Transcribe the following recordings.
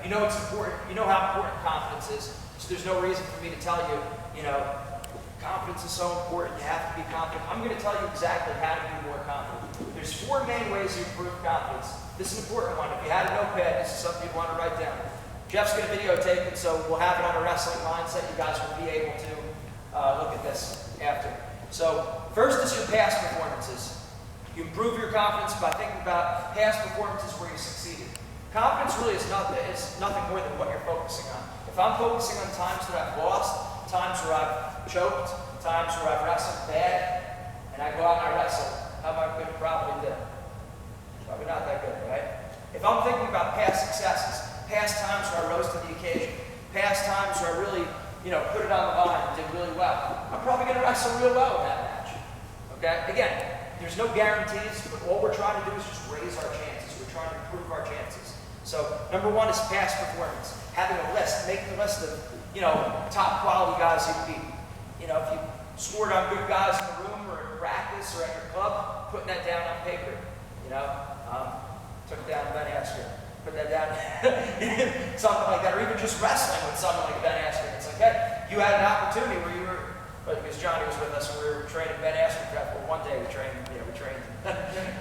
You know it's important. You know how important confidence is. So there's no reason for me to tell you, confidence is so important. You have to be confident. I'm going to tell you exactly how to be more confident. There's 4 main ways you improve confidence. This is an important one. If you had a notepad, this is something you want to write down. Jeff's going to videotape it, so we'll have it on a wrestling mindset. You guys will be able to look at this after. So first is your past performances. You improve your confidence by thinking about past performances where you succeeded. Confidence really is nothing more than what you're focusing on. If I'm focusing on times that I've lost, times where I've choked, times where I've wrestled bad, and I go out and I wrestle, how am I going to probably do? Probably not that good, right? If I'm thinking about past successes, past times where I rose to the occasion, past times where I really, put it on the line and did really well, I'm probably going to wrestle real well in that match. Okay? Again, there's no guarantees, but all we're trying to do is just raise our chances. We're trying to improve our chances. So number 1 is past performance. Having a list, making a list of, top quality guys you beat. If you scored on good guys in the room or in practice or at your club, putting that down on paper. Took it down to Ben Askren. Put that down, something like that, or even just wrestling with someone like Ben Askren. It's like, hey, you had an opportunity where you were, because Johnny was with us and we were training Ben Askren. Well, one day we trained,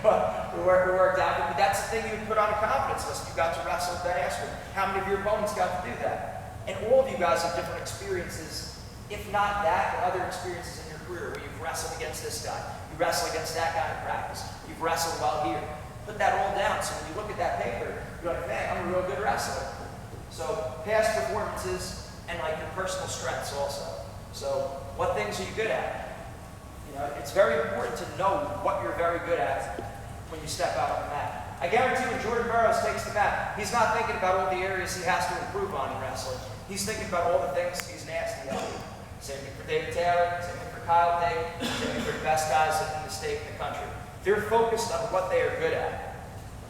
but we worked out. But that's the thing you put on a confidence list. You got to wrestle with Ben Askren. How many of your opponents got to do that? And all of you guys have different experiences, if not that, but other experiences in your career where you've wrestled against this guy, you wrestle against that guy in practice, you've wrestled while here. Put that all down, so when you look at that paper, you're like, man, I'm a real good wrestler. So past performances and like your personal strengths also. So what things are you good at? It's very important to know what you're very good at when you step out on the mat. I guarantee when Jordan Burroughs takes the mat, he's not thinking about all the areas he has to improve on in wrestling. He's thinking about all the things he's nasty at. Same thing for David Taylor, same thing for Kyle Dake, same thing for the best guys in the state and the country. They're focused on what they are good at.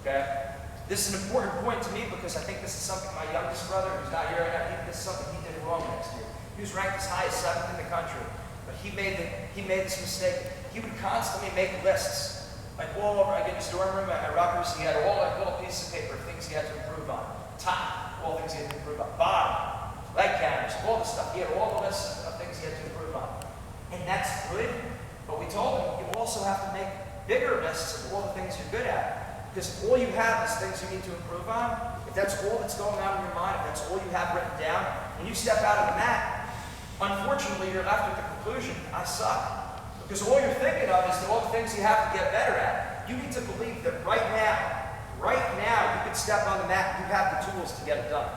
Okay? This is an important point to me because I think this is something my youngest brother, who's not here right now, this is something he did wrong next year. He was ranked as high as 7th in the country, but he made this mistake. He would constantly make lists, like all over. I get in his dorm room at Rutgers. He had all like little pieces of paper of things he had to improve on. Top, all things he had to improve on. Bottom, leg counters, all the stuff. He had all the lists of things he had to improve on, and that's good. But we told him you also have to make bigger lists of all the things you're good at. Because if all you have is things you need to improve on, if that's all that's going on in your mind, if that's all you have written down, when you step out of the mat, unfortunately you're left with the conclusion, I suck. Because all you're thinking of is all the things you have to get better at. You need to believe that right now, you could step on the mat, you have the tools to get it done.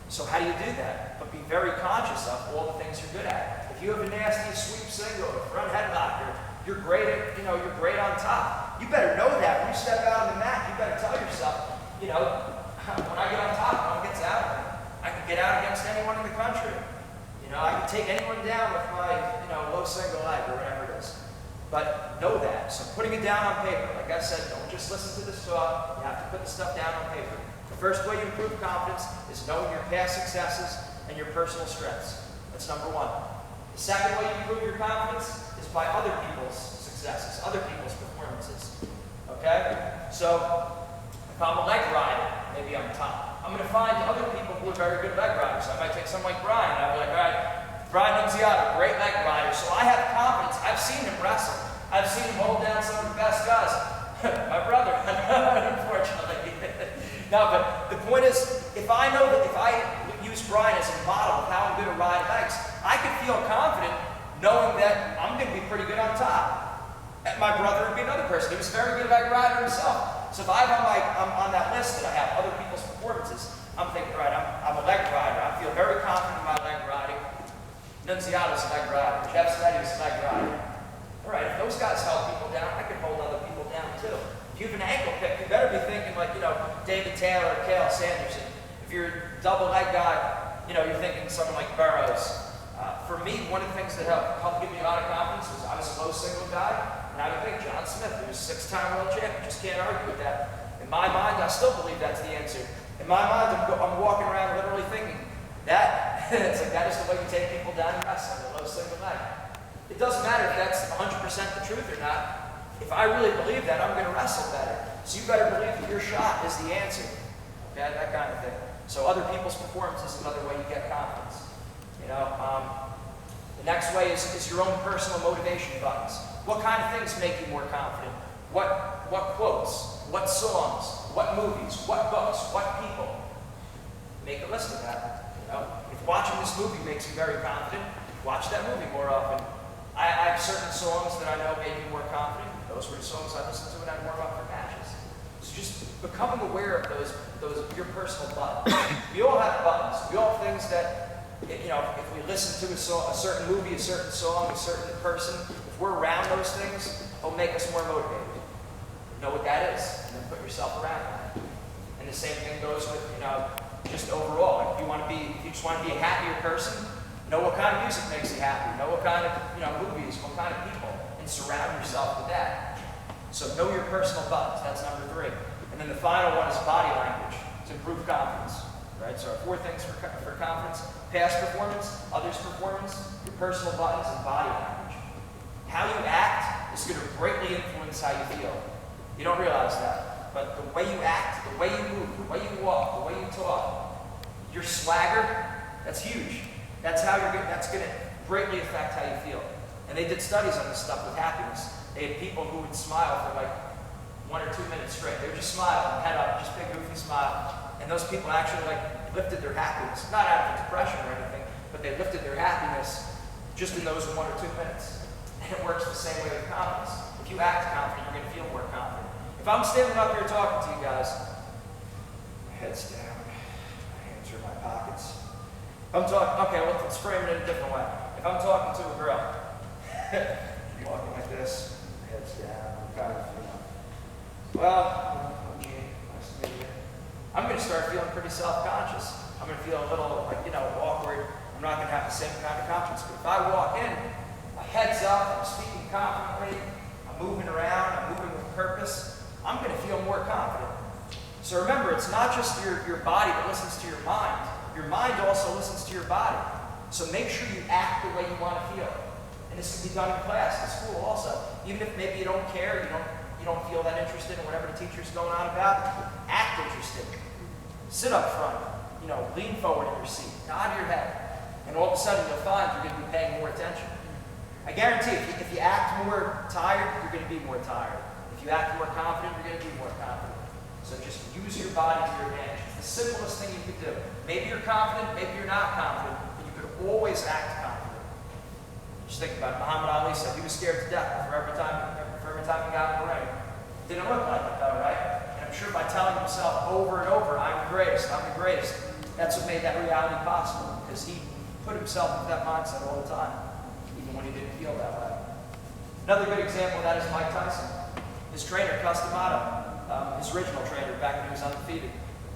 So how do you do that? But be very conscious of all the things you're good at. If you have a nasty sweep single or front headlocker, you're great at, you're great on top. You better know that. When you step out on the mat, you better tell yourself, when I get on top, no one gets out of me. I can get out against anyone in the country. I can take anyone down with my, low single leg or whatever it is. But know that. So putting it down on paper, like I said, don't just listen to this talk. You have to put the stuff down on paper. The first way you improve confidence is knowing your past successes and your personal strengths. That's number 1. The second way you improve your confidence is by other people's successes, other people's performances. Okay? So, if I'm a leg rider, maybe I'm top. I'm going to find other people who are very good leg riders. I might take someone like Brian, and I'll be like, all right, Brian Nunziata, great leg rider. So I have confidence. I've seen him wrestle. I've seen him hold down some of the best guys. My brother, unfortunately. No, but the point is, if I know that if I use Brian as a model of how I'm going to ride legs, I can feel confident knowing that I'm going to be pretty good on top. And my brother would be another person. He was a very good leg rider himself. So if I'm on that list and I have other people's performances, I'm thinking, right, I'm a leg rider. I feel very confident in my leg riding. Nunziata's a leg rider. Jeff Zannetti is a leg rider. All right, if those guys help people down, I can hold other people down too. If you have an ankle pick, you better be thinking like, David Taylor or Cale Sanderson. If you're a double leg guy, you're thinking someone like Burroughs. For me, one of the things that helped give me a lot of confidence was I was a low single guy, and I would think John Smith, who was 6-time world champion, just can't argue with that. In my mind, I still believe that's the answer. In my mind, I'm walking around literally thinking that it's like that is the way you take people down in wrestling, a low single leg. It doesn't matter if that's 100% the truth or not. If I really believe that, I'm going to wrestle better. So you better believe that your shot is the answer. Okay, that kind of thing. So other people's performance is another way you get confidence. You know, the next way is your own personal motivation buttons. What kind of things make you more confident? What quotes? What songs? What movies? What books? What people? Make a list of that. You know, if watching this movie makes you very confident, watch that movie more often. I have certain songs that I know made me more confident. Those were the songs I listened to when I warm up for matches. So just becoming aware of those your personal buttons. We all have buttons. We all have things that, you know, if we listen to a certain movie, a certain song, a certain person, if we're around those things, it'll make us more motivated. Know what that is, and then put yourself around that. And the same thing goes with, you know, just overall. If you just want to be a happier person, know what kind of music makes you happy. Know what kind of, you know, movies, what kind of people, and surround yourself with that. So know your personal buttons. That's number 3. And then the final one is body language to improve confidence. Right? So our 4 things for confidence: past performance, others' performance, your personal buttons, and body language. How you act is going to greatly influence how you feel. You don't realize that, but the way you act, the way you move, the way you walk, the way you talk, your swagger, that's huge. That's going to greatly affect how you feel. And they did studies on this stuff with happiness. They had people who would smile for like 1 or 2 minutes straight. They would just smile, head up, just big goofy smile. And those people actually like lifted their happiness, not out of depression or anything, but they lifted their happiness just in those 1 or 2 minutes. And it works the same way with confidence. If you act confident, you're going to feel more confident. If I'm standing up here talking to you guys, my head's down, my hands are in my pockets. If I'm talking, okay, let's frame it in a different way. If I'm talking to a girl, walking like this, head's down, I'm kind of, you know, well, okay, nice to meet you. I'm going to start feeling pretty self-conscious. I'm going to feel a little, like, you know, awkward. I'm not going to have the same kind of confidence. But if I walk in, my head's up, I'm speaking confidently, I'm moving around, I'm moving with purpose, I'm going to feel more confident. So remember, it's not just your body that listens to your mind. Your mind also listens to your body. So make sure you act the way you want to feel. And this can be done in class, in school also. Even if maybe you don't care, you don't feel that interested in whatever the teacher's going on about, act interested. Sit up front, you know, lean forward in your seat, nod your head. And all of a sudden you'll find you're going to be paying more attention. I guarantee if you act more tired, you're going to be more tired. If you act more confident, you're going to be more confident. So just use your body to your advantage. It's the simplest thing you could do. Maybe you're confident, maybe you're not confident, but you could always act confident. Just think about it. Muhammad Ali said he was scared to death for every time he got in the ring. Didn't look like it though, right? And I'm sure by telling himself over and over, I'm the greatest, that's what made that reality possible, because he put himself into that mindset all the time, even when he didn't feel that way. Another good example of that is Mike Tyson. His trainer, Customato, his original trainer back when he was undefeated,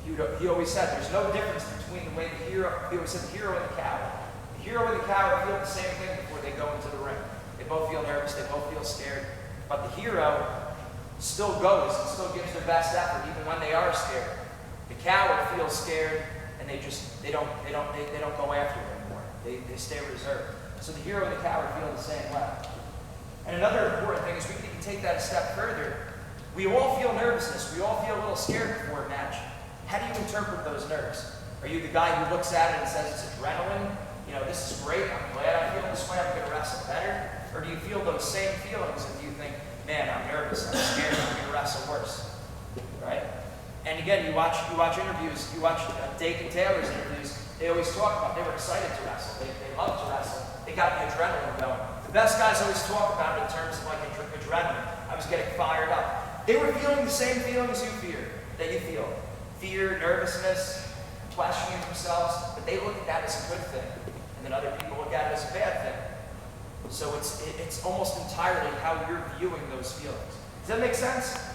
he always said there's no difference between the way he always said the hero and the coward. The hero and the coward feel the same thing before they go into the ring. They both feel nervous, they both feel scared, but the hero still goes and still gives their best effort even when they are scared. The coward feels scared and they don't go after it anymore. They stay reserved. So the hero and the coward feel the same way. And another important thing is we can even take that a step further. We all feel nervousness. We all feel a little scared before a match. How do you interpret those nerves? Are you the guy who looks at it and says it's adrenaline? You know, this is great. I'm glad I feel this way. I'm going to wrestle better. Or do you feel those same feelings and do you think, man, I'm nervous, I'm scared, I'm going to wrestle worse? Right? And again, you watch interviews, you watch Dake and Taylor's interviews, they always talk about they were excited to wrestle. They loved to wrestle. They got the adrenaline going. The best guys always talk about it in terms of like adrenaline. I was getting fired up. They were feeling the same feelings that you feel. Fear, nervousness, questioning themselves, but they look at that as a good thing. And then other people look at it as a bad thing. So it's almost entirely how you're viewing those feelings. Does that make sense?